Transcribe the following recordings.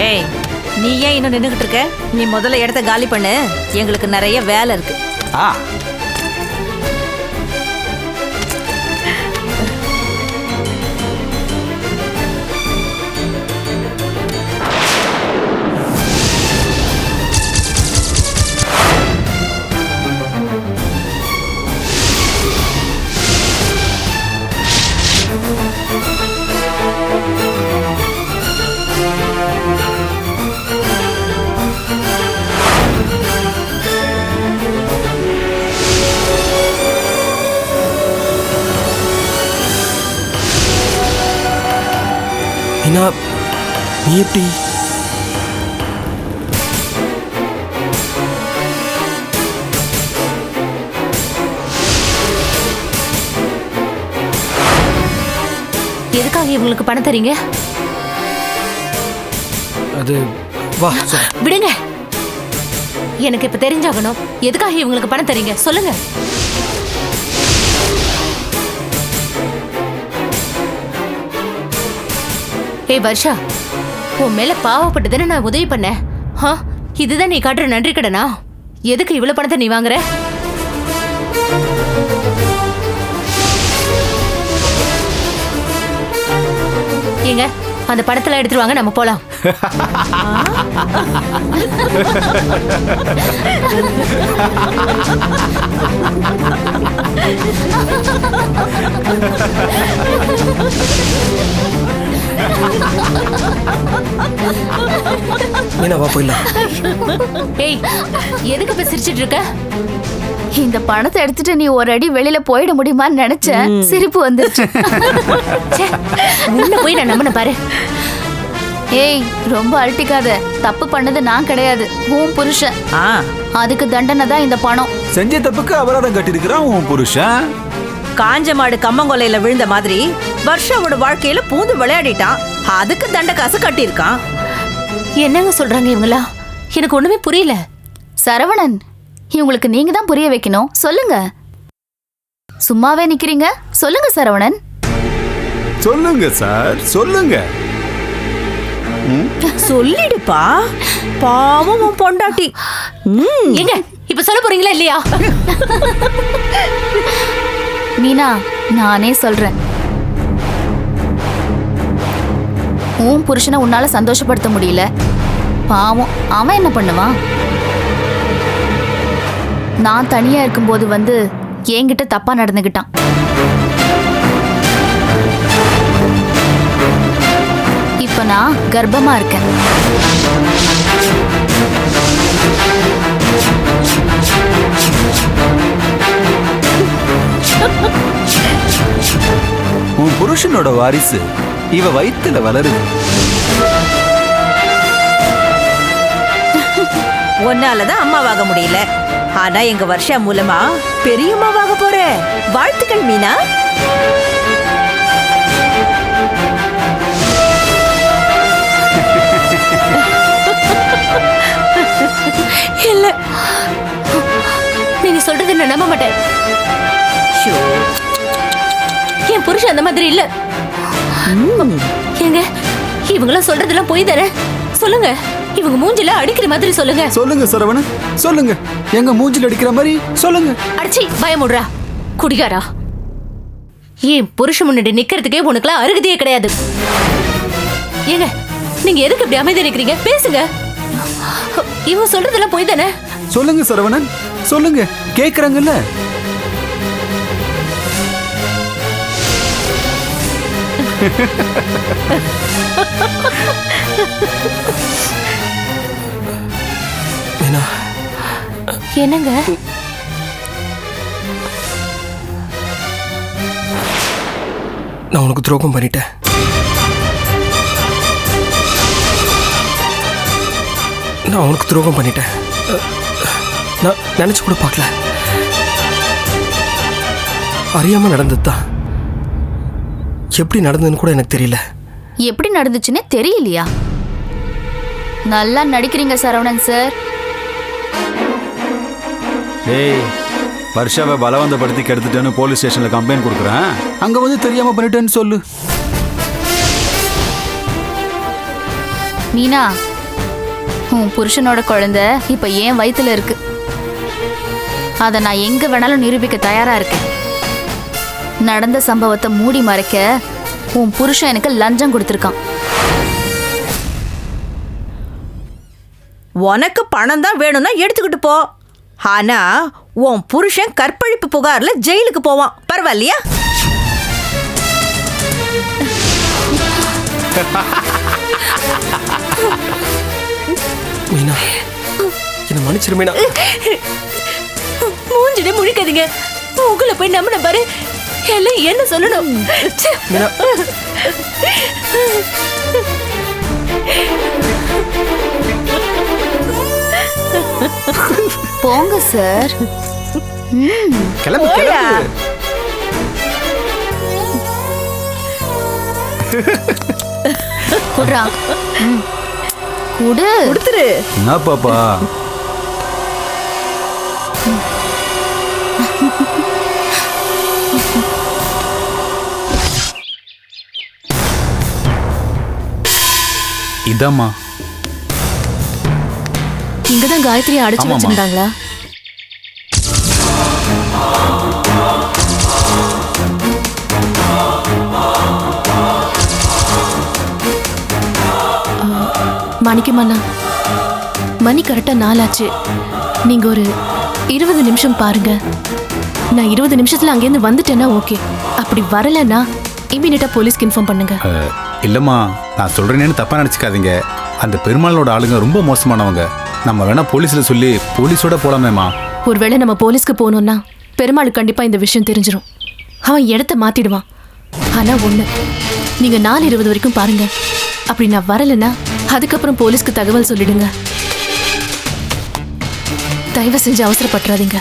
ஏய், நீ ஏன் இன்னும் நின்றுகிட்டு இருக்க? நீ முதல்ல இடத்த காலி பண்ணு, எங்களுக்கு நிறைய வேலை இருக்கு. ஆ மீனா, நீ எப்படி? எதுக்காக இவங்களுக்கு பணம் தரீங்க? அது வா விடுங்க. எனக்கு இப்ப தெரிஞ்சாகணும். எதுக்காக இவங்களுக்கு பணம் தரீங்க சொல்லுங்க. ஏய் வர்ஷா, உன் மேல பாவப்பட்டு தானே நான் உதவி பண்ணேன். இதுதான் நீ காட்டுற நன்றி கடனா? எதுக்கு இவ்வளவு பணத்தை நீ வாங்குற? ஏங்க, அந்த பணத்தெல்லாம் எடுத்துட்டு வாங்க, நம்ம போலாம். மீனா வா போயிடலாம். ஏய், எதுக்கு இப்ப சிரிச்சிட்டு இருக்க? இந்த பணத்தை எடுத்துட்டு நீ ஒரு அடி வெளியில போயிட முடியுமான்னு நினைச்சேன். சிரிப்பு வந்துருச்சு. உன்ன போய் நான் நம்பின பாரு. ஏய், ரொம்ப அழட்டிக்காத. தப்பு பண்ணது நான் கிடையாது, உன் புருஷன். அதுக்கு தண்டனை தான் இந்த பணம். செஞ்ச தப்புக்கு அபராதம் கட்டிருக்கிறான் உன் புருஷன். காஞ்ச மாடு கம்மங்கொலையில விழுந்த மாதிரி வர்ஷாவோட வாழ்க்கையில பூந்து விளையாடிட்டான். அதுக்கு தண்ட காசு கட்டியிருக்கான். என்னங்க சொல்றாங்க இவங்களா? எனக்கு ஒண்ணுமே புரியல. சரவணன், இவங்களுக்கு நீங்க தான் புரிய வைக்கணும். சொல்லுங்க. சும்மாவே நிக்கிறீங்க, சொல்லுங்க சரவணன். சொல்லுங்க சார், சொல்லுங்க. சொல்லிடுப்பா, பாவம் உன் பொண்டாட்டி. எங்க இப்ப சொல்ல போறீங்களா இல்லையா? மீனா, நானே சொல்றேன். உன் புருஷனை உன்னால சந்தோஷப்படுத்த முடியல. பாவம், அவன் என்ன பண்ணுவான்? நான் தனியா இருக்கும்போது வந்து என்கிட்ட தப்பா நடந்துகிட்டான். இப்ப நான் கர்ப்பமா இருக்கேன். உன் புருஷனோட வாரிசு இவ வயித்துல வளருது. ஒன்னாலதான் அம்மாவாக முடியல. ஆனா எங்க வர்ஷா மூலமா பெரியம்மாவாக போற. வாழ்த்துக்கள் மீனா. இல்ல, நீங்க சொல்றது நான் நம்ப மாட்டேன். என் புருஷன் அந்த மாதிரி இல்ல. ஏங்க, இவங்களாம் சொல்றதெல்லாம் போய் தானே? சொல்லுங்க, இவங்க மூஞ்சில அடிக்கிற மாதிரி சொல்லுங்க. சொல்லுங்க சரவணன், சொல்லுங்க. எங்க மூஞ்சில அடிக்கிற மாதிரி சொல்லுங்க. அடிச்சி பயமுடுறா குடிகாரா. என் புருஷன் முன்னாடி நிக்கிறதுக்கே உனக்குலாம் அருகதையே கிடையாது. ஏங்க, நீங்க எதுக்கு இப்படி அமைதியா நிக்கிறீங்க? பேசுங்க. இவங்க சொல்றதெல்லாம் போய் தானே? சொல்லுங்க சரவணன், சொல்லுங்க. கேக்குறாங்கல்ல. மீனா, என்னங்க? நான் உனக்கு துரோகம் பண்ணிட்டேன். நான் உனக்கு துரோகம் பண்ணிட்டேன். நான் நினைச்சு கூட பார்க்கல. அறியாம நடந்ததுதான். எப்படி நடந்ததுன்னு கூட எனக்கு தெரியல. எப்படி நடந்துச்சுன்னு தெரியலையா? நல்லா நடிக்கிறீங்க சரவணன் சார். ஏய், வர்ஷாவை பலவந்தப்படுத்தி கெடுத்துட்டேன்னு போலீஸ் ஸ்டேஷன்ல கம்ப்ளைண்ட் கொடுக்குறேன். அங்க வந்து தெரியாம பண்ணிட்டேன்னு சொல்லு. மீனா, உன் புருஷனோட குழந்தை இப்ப ஏன் வயித்துல இருக்கு. அதை நான் எங்க வேணாலும் நிரூபிக்க தயாரா இருக்கேன். நடந்த சம்பவத்தை மூடி மறைக்க உன் புருஷன் எனக்கு லஞ்சம் கொடுத்துருக்கான். உனக்கு பணம் தான் வேணும்னா எடுத்துக்கிட்டு போ. ஆனா உன் புருஷன் கற்பழிப்பு புகார்ல ஜெயிலுக்கு போவான். பரவாயில்லையா? மீனா, என்ன மன்னிச்சிரு மீனா. மூஞ்சிட முழிக்காதீங்க. உங்களை போய் நம்பின பாரு, எல்லாம் என்ன சொல்லணும். ச்சே. மீனா, போங்க சார். கிளம்பு கிளம்பு. குடுறா. குடு. கொடுத்துரு. என்ன பாப்பா? இதாம்மா. இங்கதான் காயத்ரியை அடைச்சு ஆமாம்மா. வச்சிருந்தாங்களா? மணிக்குமண்ணா, மணி கரெக்டா 4 ஆச்சு. நீங்க ஒரு 20 நிமிஷம் பாருங்க. நான் 20 நிமிஷத்துல அங்கேருந்து வந்துட்டேன்னா ஓகே. அப்படி வரலன்னா இமீடியட்டா போலீஸ்க்கு இன்ஃபார்ம் பண்ணுங்க. இல்லைம்மா, நான் சொல்கிறேன்னு தப்பாக நினச்சிக்காதீங்க. அந்த பெருமாளோட ஆளுங்க ரொம்ப மோசமானவங்க. நம்ம வேணா போலீஸில் சொல்லி போலீஸோட போகலாமேம்மா. ஒருவேளை நம்ம போலீஸ்க்கு போனோம்னா பெருமாளுக்கு கண்டிப்பா இந்த விஷயம் தெரிஞ்சிடும். அவன் இடத்த மாத்திடுவான். ஆனா ஒண்ணு, நீங்க 4:20 வரைக்கும் பாருங்க. அப்படி நான் வரலன்னா அதுக்கப்புறம் போலீஸ்க்கு தகவல் சொல்லிடுங்க. தயவு செஞ்சு அவசரப்பட்டுறாதீங்க.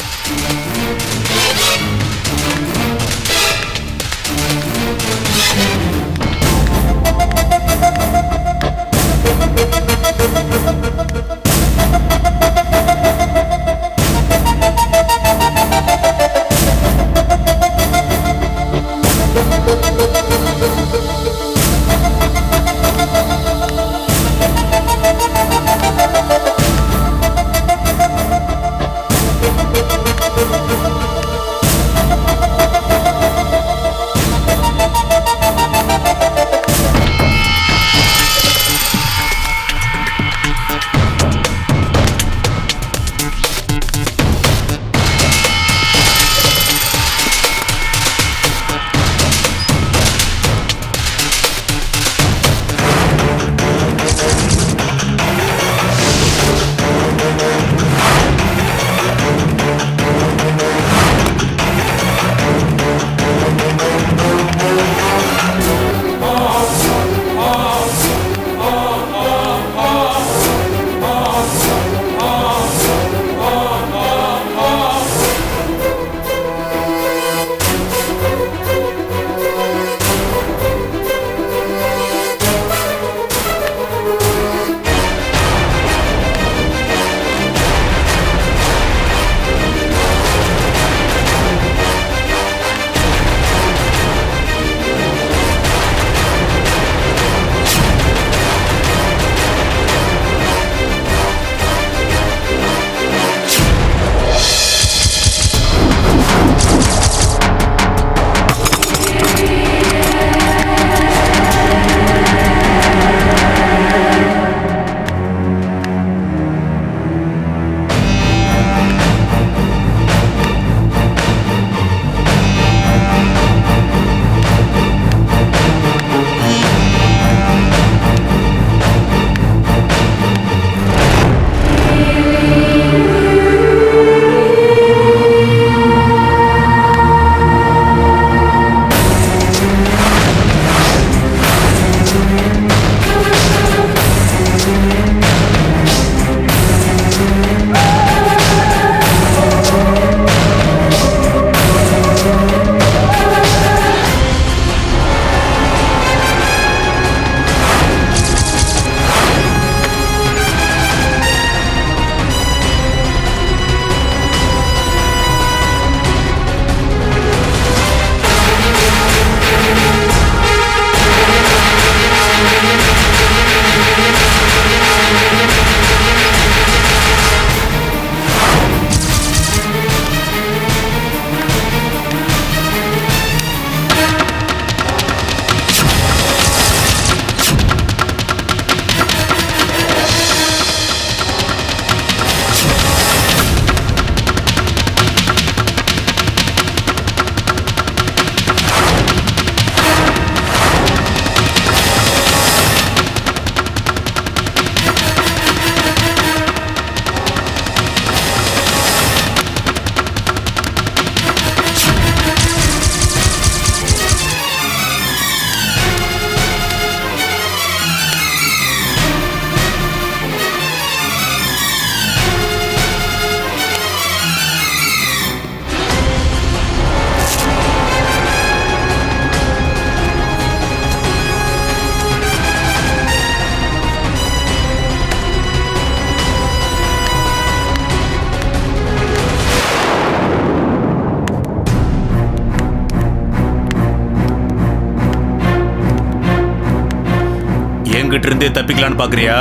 என்கிட்ட இருந்தே தப்பிக்கலான்னு பாக்குறியா?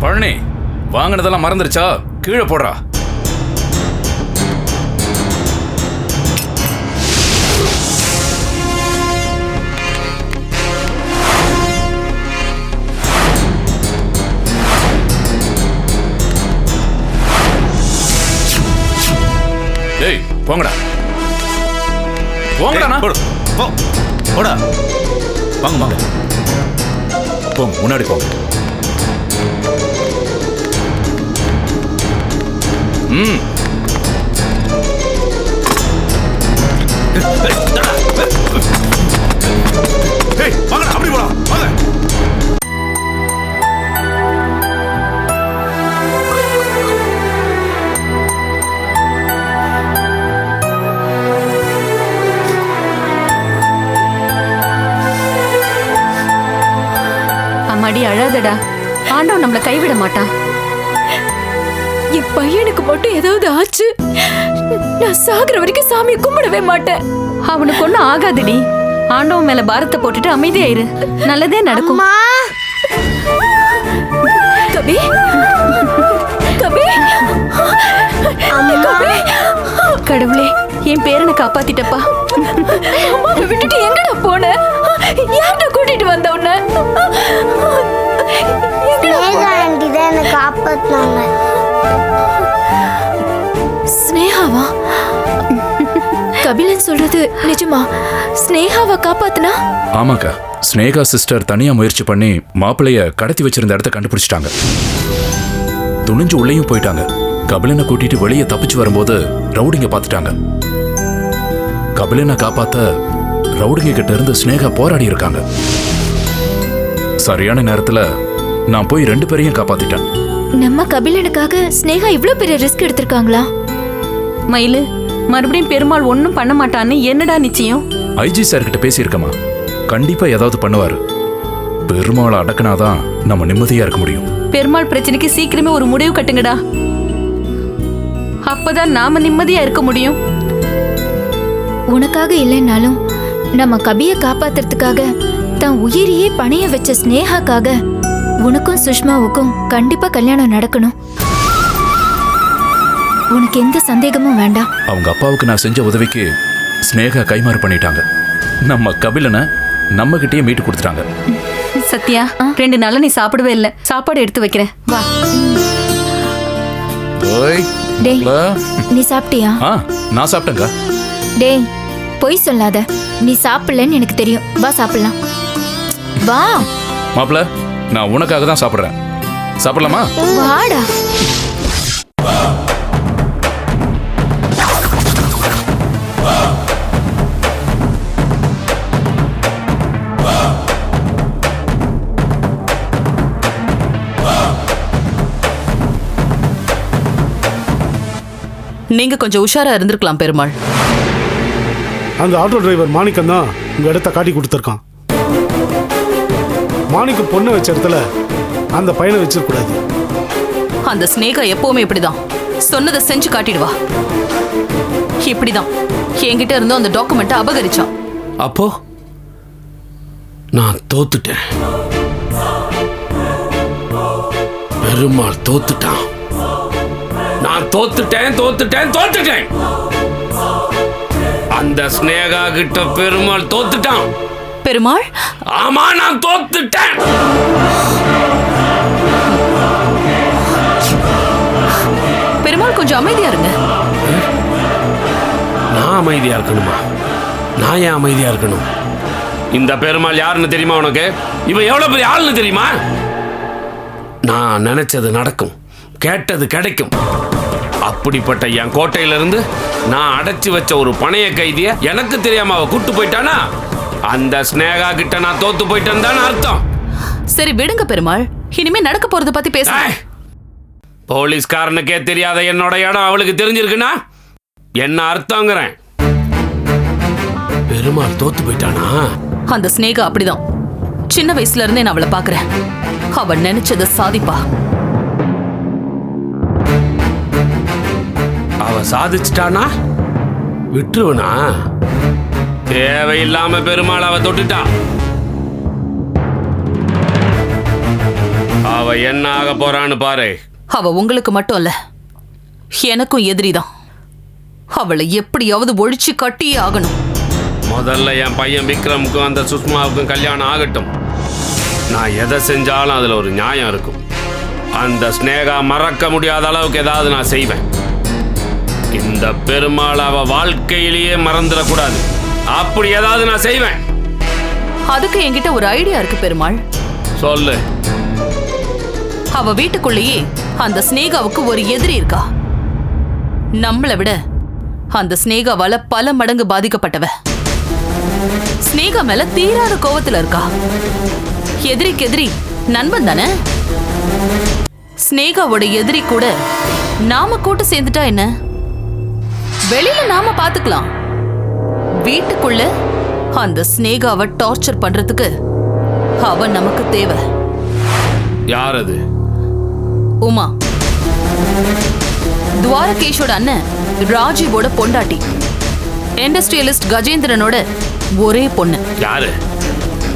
பழனி, வாங்கினதெல்லாம் மறந்துருச்சா? கீழே போடுறா. டேய் போங்கடா, போங்கடா. போடா, வாங்க வாங்க, போங்க, முன்னாடி போங்க. அப்படி போலாம் வாங்க. அம்மாடி அழாதடா, ஆண்டவன் நம்மளை கைவிட மாட்டான். என் பையனுக்கு மட்டும் ஏதாவது ஆச்சு, நான் சாகுற வரைக்கும் சாமியை கும்பிடவே மாட்டேன். அவனுக்கு ஒண்ணும் ஆகாதுடி. ஆண்டவன் மேல பாரத்தை போட்டுட்டு அமைதியாயிரு, நல்லதே நடக்கும். கபி, கபி, கபி, கடவுளே என் பேரனை காப்பாத்திட்டப்பா. அம்மாவை விட்டுட்டு எங்கடா போன? யார்கிட்ட கூட்டிட்டு வந்த உன்னை? காப்பாத்தினாங்க. ஸ்னேகாவா? கபிலன் சொல்றது நிஜமா? ஸ்னேகாவை காப்பாத்துனா? ஆமாக்கா, ஸ்னேகா சிஸ்டர் தனியா முயற்சி பண்ணி மாப்பிளைய கடத்தி வச்சிருந்த இடத்த கண்டுபிடிச்சிட்டாங்க. துணிஞ்சு உள்ளேயும் போயிட்டாங்க. கபிலனை கூட்டிட்டு வெளியே தப்பிச்சு வரும்போது ரவுடிங்க பார்த்துட்டாங்க. கபிலனை காப்பாத்த ரவுடிங்க கிட்ட இருந்து ஸ்னேகா போராடி இருக்காங்க. சரியான நேரத்துல நான் போய் 2 பேரையும் காப்பாத்திட்டேன். நம்ம கபிலனுக்காக ஸ்னேகா இவ்ளோ பெரிய ரிஸ்க் எடுத்திருக்காங்களா? மயிலு, மறுபடியும் பெருமாள் ஒன்னும் பண்ண மாட்டான்னு என்னடா நிச்சயம்? ஐஜி சார் கிட்ட பேசியிருக்கமா, கண்டிப்பா ஏதாவது பண்ணுவாரு. பெருமாளை அடக்குனாதான் நம்ம நிம்மதியா இருக்க முடியும். பெருமாள் பிரச்சனைக்கு சீக்கிரமே ஒரு முடிவு கட்டுங்கடா, அப்பதான் நாம நிம்மதியா இருக்க முடியும். உனக்காக இல்லைன்னாலும் நம்ம கபியை காப்பாத்துறதுக்காக தன் உயிரையே பணைய வச்ச ஸ்னேகாக்காக உனக்கும் சுஷ்மாவுக்கும் கண்டிப்பா கல்யாணம் நடக்கணும். உனக்கு எந்த சந்தேகமும் வேண்டாம். அவங்க அப்பாவுக்கு நான் செஞ்ச உதவிக்கு ஸ்னேகா கைமாறு பண்ணிட்டாங்க. நம்ம கபிலனை நம்ம கிட்டயே மீட்டு கொடுத்துட்டாங்க. சத்யா, 2 நாளா நீ சாப்பிடவே இல்லை. சாப்பாடு எடுத்து வைக்கிறேன், வா. டேய், நீ சாப்பிட்டியா? நான் சாப்பிட்டேங்க. டேய், பொய் சொல்லாத. நீ சாப்பிடலன்னு எனக்கு தெரியும். வா சாப்பிடலாம், வா. மாப்பிள்ள, நான் உனக்காக தான் சாப்பிடுறேன். சாப்பிடலாமா? வாடா. நீங்க கொஞ்சம் உஷாரா இருந்திருக்கலாம் பெருமாள். அந்த ஆட்டோ டிரைவர் மாணிக்கம் தான் உங்க இடத்த காட்டி கொடுத்துருக்கான். மாணிக்கம் பொண்ணை வச்ச இடத்துல அந்த பையனை வச்சிருக்கூடாது. அந்த ஸ்னேகா எப்பவுமே இப்படிதான், சொன்னதை செஞ்சு காட்டிடுவா. இப்படிதான் என்கிட்ட இருந்தும் அந்த டாக்குமெண்ட்டை அபகரிச்சான். அப்போ நான் தோத்துட்டேன். பெருமாள் தோத்துட்டான். நான் தோத்துட்டேன். அந்த ஸ்னேகா கிட்ட பெருமாள் தோத்துட்டான். பெருமாள்? ஆமா, நான் தோத்துட்டேன். பெருமாள் கொஞ்சம் அமைதியா இருங்க. நான் அமைதியா இருக்கணுமா? நான் ஏன் அமைதியா இருக்கணும்? இந்த பெருமாள் யாருன்னு தெரியுமா உனக்கு? இவன் எவ்வளவு பெரிய ஆளுன்னு தெரியுமா? நான் நினைச்சது நடக்கும், கேட்டது கிடைக்கும். அப்படிப்பட்ட என் கோட்டையிலிருந்து நான் அடைச்சி வச்ச ஒரு பணைய கைதிய எனக்கு தெரியாம அவ கூட்டு போயிட்டானா, அந்த ஸ்னேகா கிட்ட நான் தோத்து போயிட்டேன்னு தானே அர்த்தம். சரி விடுங்க பெருமாள், இனிமே நடக்க போறத பத்தி பேச. போலீஸ்காரனுக்கே தெரியாத என்னோட இடம் அவளுக்கு தெரிஞ்சிருக்குன்னா என்ன அர்த்தங்கிறேன். பெருமாள் தோத்து போயிட்டானா? அந்த ஸ்னேகா அப்படிதான். சின்ன வயசுல இருந்தே நான் அவளை பாக்குறேன். அவ நினைச்சத சாதிப்பா. அவ சாதிச்சிட்டானா விட்டுருவனா? தேவையில்லாம பெருமாள் அவ தொட்டுட்டா. அவ என்ன ஆக போறான்னு பாரு. அவ உங்களுக்கு மட்டும் இல்ல, எனக்கும் எதிரிதான். அவளை எப்படியாவது ஒழிச்சு கட்டியே ஆகணும். முதல்ல என் பையன் விக்ரமுக்கும் அந்த சுஷ்மாவுக்கும் கல்யாணம் ஆகட்டும். நான் எதை செஞ்சாலும் அதுல ஒரு நியாயம் இருக்கும். அந்த ஸ்னேகா மறக்க முடியாத அளவுக்கு ஏதாவது நான் செய்வேன். இந்த பெருமாள் அவ வாழ்க்கையிலேயே மறந்துடக்கூடாது. அப்படி ஏதாவது நான் செய்வேன். அதுக்கு என்கிட்ட ஒரு ஐடியா இருக்கு பெருமாள். சொல்லு. அவ வீட்டுக்குள்ளேயே அந்த ஸ்னேகாவுக்கு ஒரு எதிரி இருக்கா. நம்மளை விட அந்த ஸ்னேகாவால பல மடங்கு பாதிக்கப்பட்டவ. ஸ்னேகா மேல தீராத கோவத்துல இருக்கா. எதிரிக்கு எதிரி நண்பன் தானே. ஸ்னேகாவோட எதிரி கூட நாம கூட்டு சேர்ந்துட்டா என்ன? வெளியில நாம பாத்துக்கலாம். வீட்டுக்குள்ள அந்த ஸ்னேகாவை டார்ச்சர் பண்றதுக்கு அவ நமக்கு தேவை. யார் அது? உமா, துவாரகேஷோட அண்ணன் ராஜீவோட பொண்டாட்டி. இண்டஸ்ட்ரியலிஸ்ட் கஜேந்திரனோட ஒரே பொண்ணு. யாரு?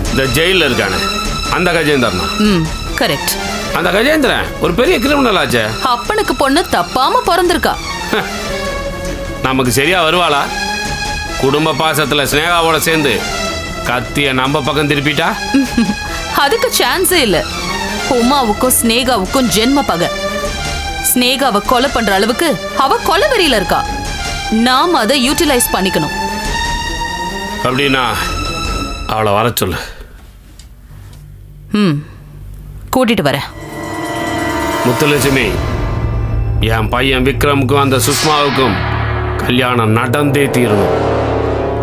இந்த ஜெயில இருக்கானே அந்த கஜேந்திரனா? கரெக்ட். அந்த கஜேந்திரன் ஒரு பெரிய கிரிமினல் ஆச்சே. அப்பனுக்கு பொண்ணு தப்பாம பிறந்திருக்கா. நமக்கு சரியா வருவாளா? குடும்ப பாசத்துல ஸ்னேகாவோட சேர்ந்து கத்திய நம்ம பக்கம் திருப்பிட்டா? அதுக்கு சான்ஸே இல்ல. உமாவுக்கும் ஸ்னேகாவுக்கும் ஜென்ம பகை. ஸ்னேகாவை கொலை பண்ற அளவுக்கு அவ கொலைவெறியில இருக்கா. நாம அதை யூட்டிலைஸ் பண்ணிக்கணும். அப்படின்னா அவளை வர சொல்லு. கூட்டிட்டு வரேன். முத்துலட்சுமி, என் பையன் விக்ரமுக்கும் அந்த சுஷ்மாவுக்கும் கல்யாணம் நடந்தே தீரணும்.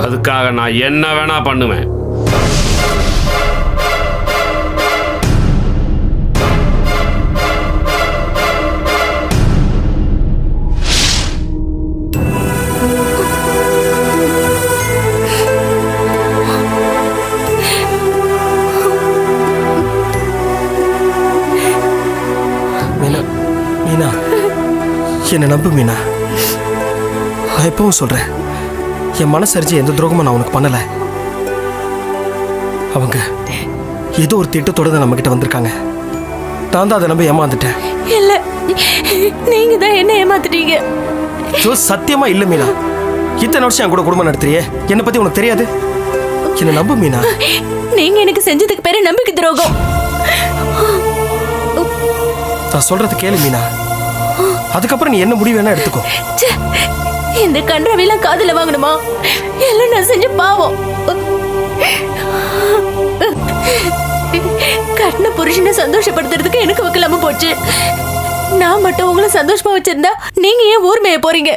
அதுக்காக நான் என்ன வேணா பண்ணுவேன். என்னை நம்பு மீனா. நான் எப்பவும் சொல்றேன், என் மனசரிஞ்சு எந்த துரோகமும் நான் உனக்கு பண்ணல. அவங்க ஏதோ ஒரு திட்டத்தோட தான் நம்ம கிட்ட வந்திருக்காங்க. நான் தான் அதை நம்ப ஏமாந்துட்டேன். இல்ல, நீங்க தான் என்ன ஏமாத்திட்டீங்க. சத்தியமா இல்ல மீனா. இத்தனை வருஷம் என் கூட குடும்பம் நடத்துறியே, என்னை பத்தி உனக்கு தெரியாது? என்னை நம்பு மீனா. நீங்க எனக்கு செஞ்சதுக்கு பேரு நம்பிக்கை துரோகம். நான் சொல்றது கேளு மீனா. அதுக்கப்புறம் நீ என்ன முடிவு வேணா எடுத்துக்கோ. இந்த கன்றவையெல்லாம் காதுல வாங்கணுமா? எல்லாம் நான் செஞ்ச பாவம். கட்டின புருஷனை சந்தோஷப்படுத்துறதுக்கு எனக்கு வைக்கலாம போச்சு. நான் மட்டும் உங்களை சந்தோஷமா வச்சிருந்தா நீங்க ஏன் ஊர் மேய போறீங்க?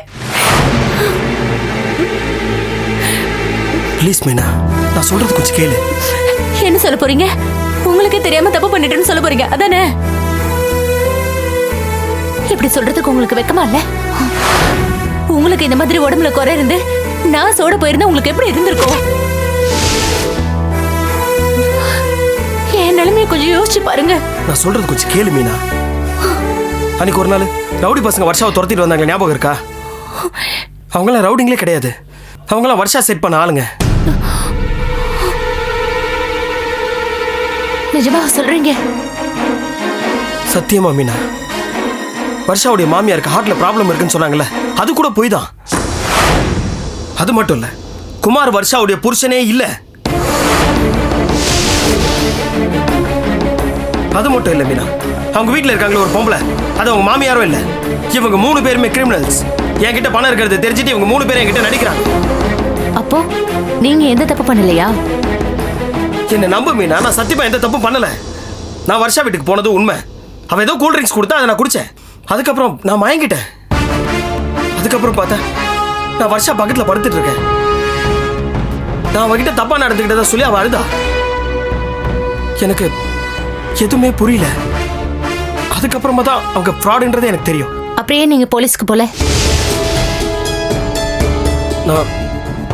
ப்ளீஸ் மீனா, நான் சொல்றது கொஞ்சம் கேளு. என்ன சொல்ல போறீங்க? உங்களுக்கே தெரியாம தப்பு பண்ணிட்டேன்னு சொல்ல போறீங்க அதானே? இப்படி சொல்றதுக்கு உங்களுக்கு வெக்கமா இல்ல? உங்களுக்கு இந்த மாதிரி உடம்புல குறை இருந்து நான் சோட போயிருந்தா உங்களுக்கு எப்படி இருந்திருக்கும்? என் நிலைமையை கொஞ்சம் யோசிச்சு பாருங்க. நான் சொல்றது கொஞ்சம் கேளு மீனா. அன்னைக்கு ஒரு நாள் ரவுடி பசங்க வர்ஷாவை துரத்திட்டு வந்தாங்க, ஞாபகம் இருக்கா? அவங்களாம் ரவுடிங்களே கிடையாது. அவங்களாம் வர்ஷா செட் பண்ண ஆளுங்க. நிஜமா சொல்றீங்க? சத்தியமா மீனா. வர்ஷாவுடைய மாமியாருக்கு ஹார்ட்ல ப்ராப்ளம் இருக்குன்னு சொன்னாங்கல்ல, அது கூட போய் தான். அது மட்டும் இல்ல, குமார் வர்ஷாவுடைய புருஷனே இல்ல. அது மட்டும் இல்ல மீனா, அவங்க வீட்டில் இருக்காங்களே ஒரு பொம்பளை, அது அவங்க மாமியாரும் இல்லை. இவங்க 3 பேருமே கிரிமினல்ஸ். என்கிட்ட பணம் இருக்கிறது தெரிஞ்சுட்டு இவங்க 3 பேரும் என்கிட்ட நடிக்கிறாங்க. அப்போ நீங்க எந்த தப்பு பண்ணலையா? என்ன நம்பு மீனா, நான் சத்தியமா எந்த தப்பும் பண்ணல. நான் வர்ஷா வீட்டுக்கு போனது உண்மை. அவ ஏதோ கூல் ட்ரிங்க்ஸ் கொடுத்தா அதை நான் குடிச்சேன். அதுக்கப்புறம் நான் மயங்கிட்டேன். அதுக்கப்புறம் பார்த்தா நான் வர்ஷா பக்கத்தில் படுத்துட்டு இருக்கேன். நான் அவகிட்ட தப்பா நடந்துக்கிட்டதா சொல்லி அவ அழுதா. எனக்கு எதுவுமே புரியல. அதுக்கப்புறமா தான் அவங்க ஃப்ராடுன்றது எனக்கு தெரியும். அப்படியே நீங்க போலீஸ்க்கு போல?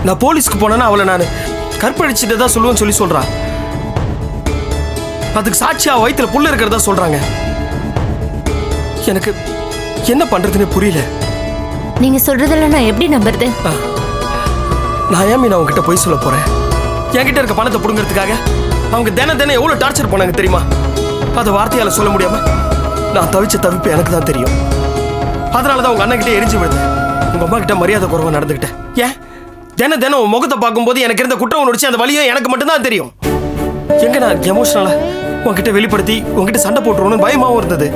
நான் போலீஸ்க்கு போனேன்னா அவளை நான் கற்பழிச்சுட்டு தான் சொல்லுவேன்னு சொல்லி சொல்றா. அதுக்கு சாட்சியா வயிற்றுல புல்லு இருக்கிறதா சொல்றாங்க. எனக்கு என்ன பண்றதுன்னு புரியல. நீங்க சொல்றதெல்லாம் நான் எப்படி நம்புறது? நான் ஏன் மீனா உங்ககிட்ட போய் சொல்ல போறேன்? என்கிட்ட இருக்க பணத்தை புடுங்கிறதுக்காக அவங்க தினம் எவ்வளவு டார்ச்சர் பண்ணாங்க தெரியுமா? அதை வார்த்தையால சொல்ல முடியாம நான் தவிச்ச தவிப்பு எனக்கு தான் தெரியும். அதனாலதான் உங்க அண்ணன் கிட்ட எரிஞ்சு விடுது. உங்க அம்மா கிட்ட மரியாதை குறைவா நடந்துக்கிட்டேன். ஏன் தினம் உன் முகத்தை பார்க்கும்போது எனக்கு இருந்த குற்றம் உணர்ச்சி அந்த வலியும் எனக்கு மட்டும்தான் தெரியும். எங்க நான் எமோஷனலா உங்ககிட்ட வெளிப்படுத்தி உங்ககிட்ட சண்டை போட்டுருவோம்னு பயமாவும் இருந்தது.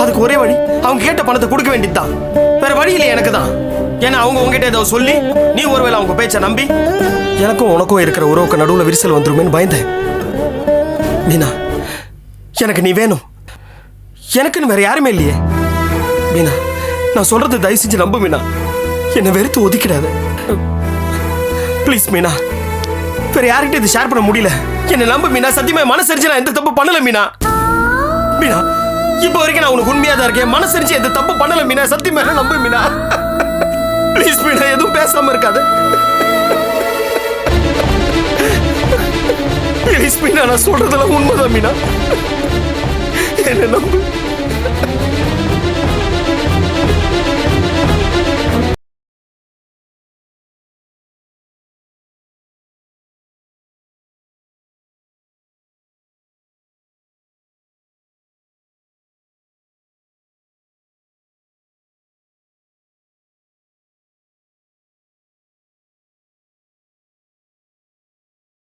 அதுக்கு ஒரே வழி அவங்க கேட்ட பணத்தை கொடுக்க வேண்டியதுதான். வேற வழி இல்லை எனக்கு தான். ஏன்னா அவங்க உங்ககிட்ட ஏதோ சொல்லி நீ ஒருவேளை அவங்க பேச்சை நம்பி எனக்கும் உனக்கும் இருக்கிற உறவுக்கு நடுவில் விரிசல் வந்துருமேன்னு பயந்தேன். மீனா, எனக்கு நீ வேணும். எனக்குன்னு வேற யாருமே இல்லையே. மீனா, நான் சொல்றது தயவு செஞ்சு நம்பு மீனா. என்னை வெறுத்து ஒதுக்கிடாத ப்ளீஸ் மீனா. வேற யார்கிட்ட இது ஷேர் பண்ண முடியல. என்னை நம்பு மீனா. சத்தியமா மனசரிச்சு நான் எந்த தப்பு பண்ணல மீனா. மீனா, இப்போ வரைக்கும் நான் உனக்கு உண்மையா தான் இருக்கேன். மனசரிச்சு எந்த தப்பு பண்ணல மீனா. சத்தியமா நம்பு மீனா. ப்ளீஸ் மீனா, எதுவும் பேசாம இருக்காது. ப்ளீஸ் மீனா, நான் சொல்றதெல்லாம் உண்மைதான் மீனா. என்ன நம்பு.